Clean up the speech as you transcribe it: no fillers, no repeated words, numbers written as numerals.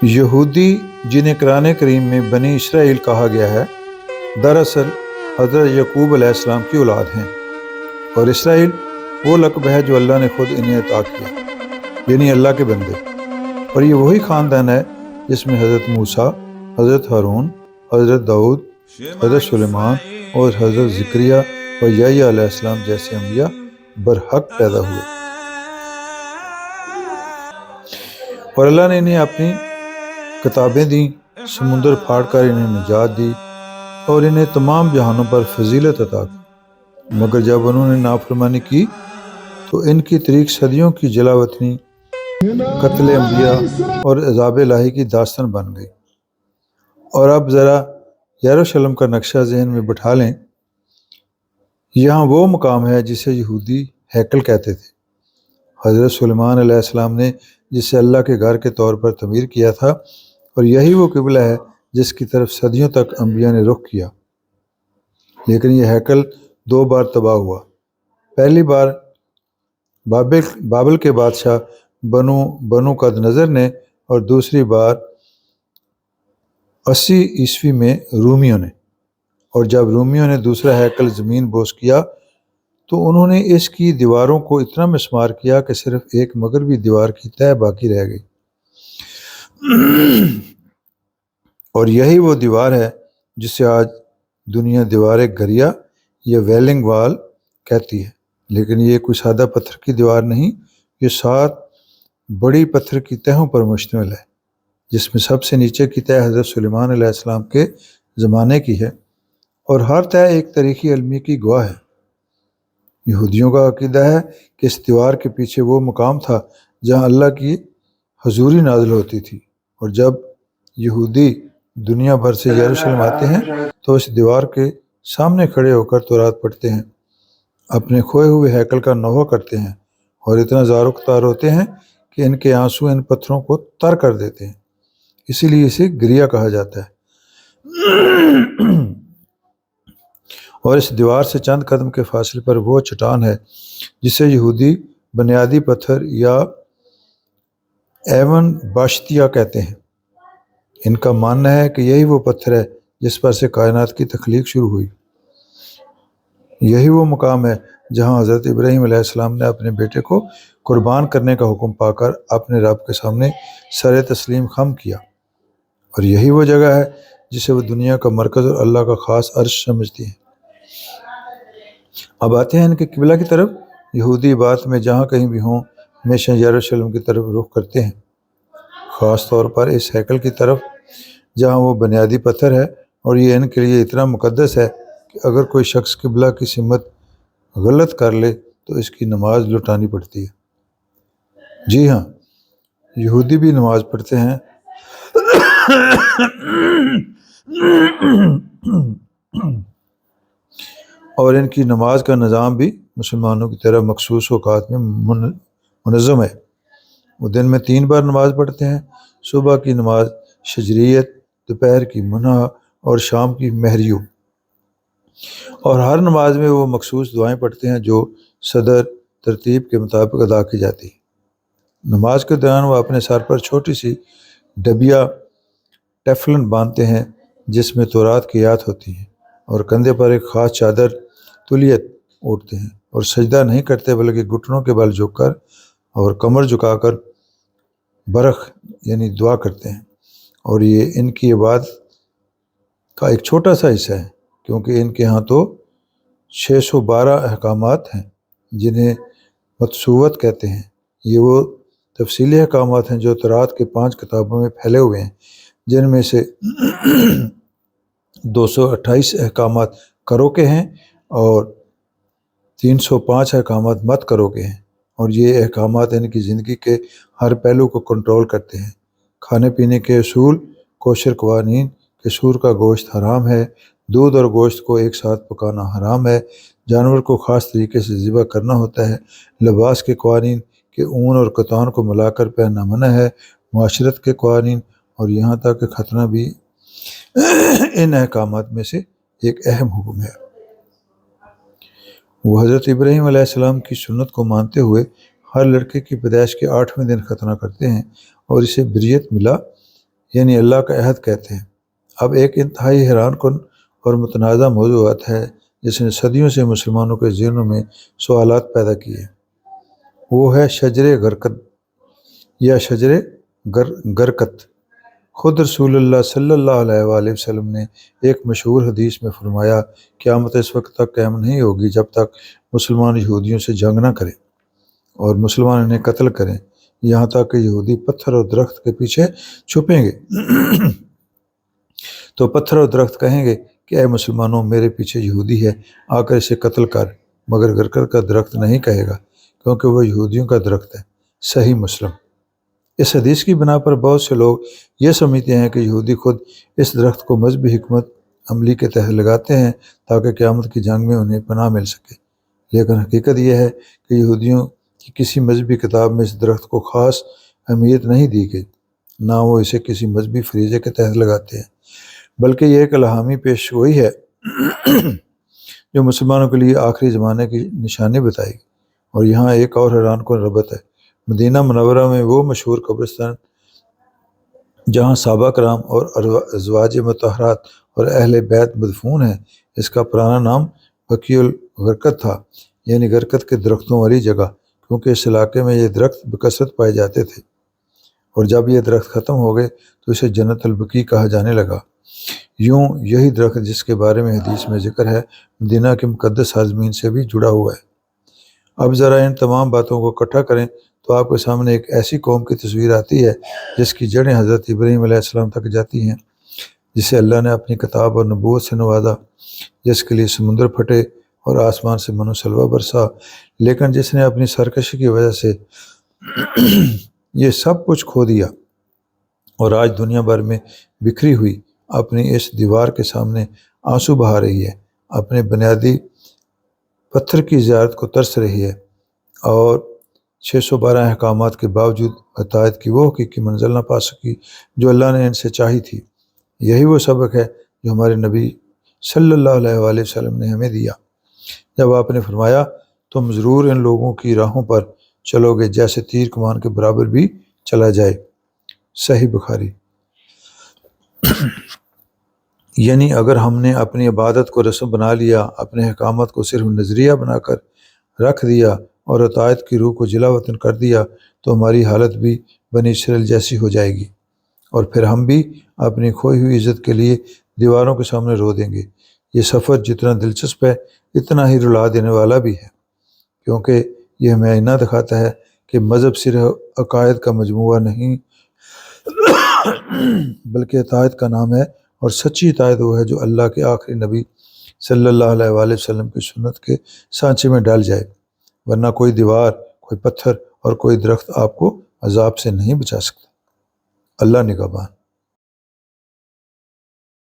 یہودی جنہیں قرآن کریم میں بنی اسرائیل کہا گیا ہے، دراصل حضرت یعقوب علیہ السلام کی اولاد ہیں، اور اسرائیل وہ لقب ہے جو اللہ نے خود انہیں عطا کیا، یعنی اللہ کے بندے۔ اور یہ وہی خاندان ہے جس میں حضرت موسیٰ، حضرت ہارون، حضرت داؤد، حضرت سلیمان اور حضرت زکریا اور یحییٰ علیہ السلام جیسے انبیاء برحق پیدا ہوئے۔ اور اللہ نے انہیں اپنی کتابیں دیں، سمندر پھاڑ کر انہیں نجات دی اور انہیں تمام جہانوں پر فضیلت عطا کی، مگر جب انہوں نے نافرمانی کی تو ان کی طریق صدیوں کی جلا وطنی، قتل انبیاء اور عذاب الہی کی داستان بن گئی۔ اور اب ذرا یروشلم کا نقشہ ذہن میں بٹھا لیں۔ یہاں وہ مقام ہے جسے یہودی ہیکل کہتے تھے، حضرت سلیمان علیہ السلام نے جسے اللہ کے گھر کے طور پر تعمیر کیا تھا، اور یہی وہ قبلہ ہے جس کی طرف صدیوں تک انبیاء نے رخ کیا۔ لیکن یہ ہیکل 2 بار تباہ ہوا۔ پہلی بار بابل کے بادشاہ بنو قد نظر نے، اور دوسری بار 80 عیسوی میں رومیوں نے۔ اور جب رومیوں نے دوسرا ہیکل زمین بوس کیا تو انہوں نے اس کی دیواروں کو اتنا مسمار کیا کہ صرف ایک مغربی دیوار کی تہہ باقی رہ گئی۔ اور یہی وہ دیوار ہے جسے آج دنیا دیوار گریا یا ویلنگ وال کہتی ہے، لیکن یہ کوئی سادہ پتھر کی دیوار نہیں، یہ 7 بڑی پتھر کی تہوں پر مشتمل ہے، جس میں سب سے نیچے کی تہہ حضرت سلیمان علیہ السلام کے زمانے کی ہے، اور ہر تہہ ایک تاریخی المیہ کی گواہ ہے۔ یہودیوں کا عقیدہ ہے کہ اس دیوار کے پیچھے وہ مقام تھا جہاں اللہ کی حضوری نازل ہوتی تھی، اور جب یہودی دنیا بھر سے یروشلم آتے ہیں تو اس دیوار کے سامنے کھڑے ہو کر تورات پڑھتے ہیں، اپنے کھوئے ہوئے ہیکل کا نوحہ کرتے ہیں، اور اتنا زار و قطار ہوتے ہیں کہ ان کے آنسو ان پتھروں کو تر کر دیتے ہیں، اسی لیے اسے گریا کہا جاتا ہے۔ اور اس دیوار سے چند قدم کے فاصلے پر وہ چٹان ہے جسے یہودی بنیادی پتھر یا ایون باشتیہ کہتے ہیں۔ ان کا ماننا ہے کہ یہی وہ پتھر ہے جس پر سے کائنات کی تخلیق شروع ہوئی۔ یہی وہ مقام ہے جہاں حضرت ابراہیم علیہ السلام نے اپنے بیٹے کو قربان کرنے کا حکم پا کر اپنے رب کے سامنے سر تسلیم خم کیا، اور یہی وہ جگہ ہے جسے وہ دنیا کا مرکز اور اللہ کا خاص عرش سمجھتی ہیں۔ اب آتے ہیں ان کے قبلہ کی طرف۔ یہودی عبادت میں جہاں کہیں بھی ہوں ہمیشہ یروشلم کی طرف رخ کرتے ہیں، خاص طور پر اس ہیکل کی طرف جہاں وہ بنیادی پتھر ہے، اور یہ ان کے لیے اتنا مقدس ہے کہ اگر کوئی شخص قبلہ کی سمت غلط کر لے تو اس کی نماز لٹانی پڑتی ہے۔ جی ہاں، یہودی بھی نماز پڑھتے ہیں، اور ان کی نماز کا نظام بھی مسلمانوں کی طرح مخصوص اوقات میں منظم ہے۔ وہ دن میں 3 بار نماز پڑھتے ہیں، صبح کی نماز شجریت، دوپہر کی منہا اور شام کی مہریو، اور ہر نماز میں وہ مخصوص دعائیں پڑھتے ہیں جو صدر ترتیب کے مطابق ادا کی جاتی ہیں۔ نماز کے دوران وہ اپنے سر پر چھوٹی سی ڈبیا ٹیفلن باندھتے ہیں جس میں تورات کی آیات ہوتی ہیں، اور کندھے پر ایک خاص چادر تولیت اوڑھتے ہیں، اور سجدہ نہیں کرتے بلکہ گھٹنوں کے بل جھک کر اور کمر جھکا کر برخ یعنی دعا کرتے ہیں۔ اور یہ ان کی عبادت کا ایک چھوٹا سا حصہ ہے، کیونکہ ان کے ہاں تو 612 احکامات ہیں جنہیں متسوت کہتے ہیں۔ یہ وہ تفصیلی احکامات ہیں جو تورات کے 5 کتابوں میں پھیلے ہوئے ہیں، جن میں سے 228 احکامات کرو کے ہیں اور 305 احکامات مت کرو کے ہیں، اور یہ احکامات ان کی زندگی کے ہر پہلو کو کنٹرول کرتے ہیں۔ کھانے پینے کے اصول، کوشر قوانین کہ سور کا گوشت حرام ہے، دودھ اور گوشت کو ایک ساتھ پکانا حرام ہے، جانور کو خاص طریقے سے ذبح کرنا ہوتا ہے، لباس کے قوانین کہ اون اور کتان کو ملا کر پہننا منع ہے، معاشرت کے قوانین، اور یہاں تک کہ ختنہ بھی ان احکامات میں سے ایک اہم حکم ہے۔ وہ حضرت ابراہیم علیہ السلام کی سنت کو مانتے ہوئے ہر لڑکے کی پیدائش کے 8ویں دن ختنہ کرتے ہیں، اور اسے بریت ملا یعنی اللہ کا عہد کہتے ہیں۔ اب ایک انتہائی حیران کن اور متنازع موضوعات ہے جس نے صدیوں سے مسلمانوں کے ذہنوں میں سوالات پیدا کیے، وہ ہے شجر غرقد یا شجر غرقت۔ خود رسول اللہ صلی اللہ علیہ وآلہ وسلم نے ایک مشہور حدیث میں فرمایا، قیامت اس وقت تک قائم نہیں ہوگی جب تک مسلمان یہودیوں سے جنگ نہ کریں اور مسلمان انہیں قتل کریں، یہاں تک کہ یہودی پتھر اور درخت کے پیچھے چھپیں گے تو پتھر اور درخت کہیں گے کہ اے مسلمانوں، میرے پیچھے یہودی ہے، آ کر اسے قتل کر، مگر غرقد کا درخت نہیں کہے گا کیونکہ وہ یہودیوں کا درخت ہے۔ صحیح مسلم۔ اس حدیث کی بنا پر بہت سے لوگ یہ سمجھتے ہیں کہ یہودی خود اس درخت کو مذہبی حکمت عملی کے تحت لگاتے ہیں تاکہ قیامت کی جنگ میں انہیں پناہ مل سکے، لیکن حقیقت یہ ہے کہ یہودیوں کی کسی مذہبی کتاب میں اس درخت کو خاص اہمیت نہیں دی گئی، نہ وہ اسے کسی مذہبی فریضے کے تحت لگاتے ہیں، بلکہ یہ ایک الہامی پیش گوئی ہے جو مسلمانوں کے لیے آخری زمانے کی نشانی بتائے گی۔ اور یہاں ایک اور حیران کن ربط ہے۔ مدینہ منورہ میں وہ مشہور قبرستان جہاں صحابہ کرام اور ازواج مطہرات اور اہل بیت مدفون ہیں، اس کا پرانا نام بقیع الغرقد تھا، یعنی غرقد کے درختوں والی جگہ، کیونکہ اس علاقے میں یہ درخت بکثرت پائے جاتے تھے، اور جب یہ درخت ختم ہو گئے تو اسے جنت البقیع کہا جانے لگا۔ یوں یہی درخت جس کے بارے میں حدیث میں ذکر ہے، مدینہ کے مقدس سرزمین سے بھی جڑا ہوا ہے۔ اب ذرا ان تمام باتوں کو اکٹھا کریں تو آپ کے سامنے ایک ایسی قوم کی تصویر آتی ہے جس کی جڑیں حضرت ابراہیم علیہ السلام تک جاتی ہیں، جسے اللہ نے اپنی کتاب اور نبوت سے نوازا، جس کے لیے سمندر پھٹے اور آسمان سے من و سلوہ برسا، لیکن جس نے اپنی سرکشی کی وجہ سے یہ سب کچھ کھو دیا اور آج دنیا بھر میں بکھری ہوئی اپنی اس دیوار کے سامنے آنسو بہا رہی ہے، اپنے بنیادی پتھر کی زیارت کو ترس رہی ہے، اور 612 احکامات کے باوجود اطاعت کی وہ حقیقی منزل نہ پا سکی جو اللہ نے ان سے چاہی تھی۔ یہی وہ سبق ہے جو ہمارے نبی صلی اللہ علیہ وآلہ وسلم نے ہمیں دیا جب آپ نے فرمایا، تم ضرور ان لوگوں کی راہوں پر چلو گے جیسے تیر کمان کے برابر بھی چلا جائے۔ صحیح بخاری۔ یعنی اگر ہم نے اپنی عبادت کو رسم بنا لیا، اپنے احکامات کو صرف نظریہ بنا کر رکھ دیا اور اطاعت کی روح کو جلا وطن کر دیا تو ہماری حالت بھی بنی اسرائیل جیسی ہو جائے گی، اور پھر ہم بھی اپنی کھوئی ہوئی عزت کے لیے دیواروں کے سامنے رو دیں گے۔ یہ سفر جتنا دلچسپ ہے اتنا ہی رلا دینے والا بھی ہے، کیونکہ یہ ہمیں آئینہ دکھاتا ہے کہ مذہب صرف عقائد کا مجموعہ نہیں بلکہ اطاعت کا نام ہے، اور سچی اطاعت وہ ہے جو اللہ کے آخری نبی صلی اللہ علیہ وآلہ وسلم کی سنت کے سانچے میں ڈال جائے، ورنہ کوئی دیوار، کوئی پتھر اور کوئی درخت آپ کو عذاب سے نہیں بچا سکتا۔ اللہ نگہبان۔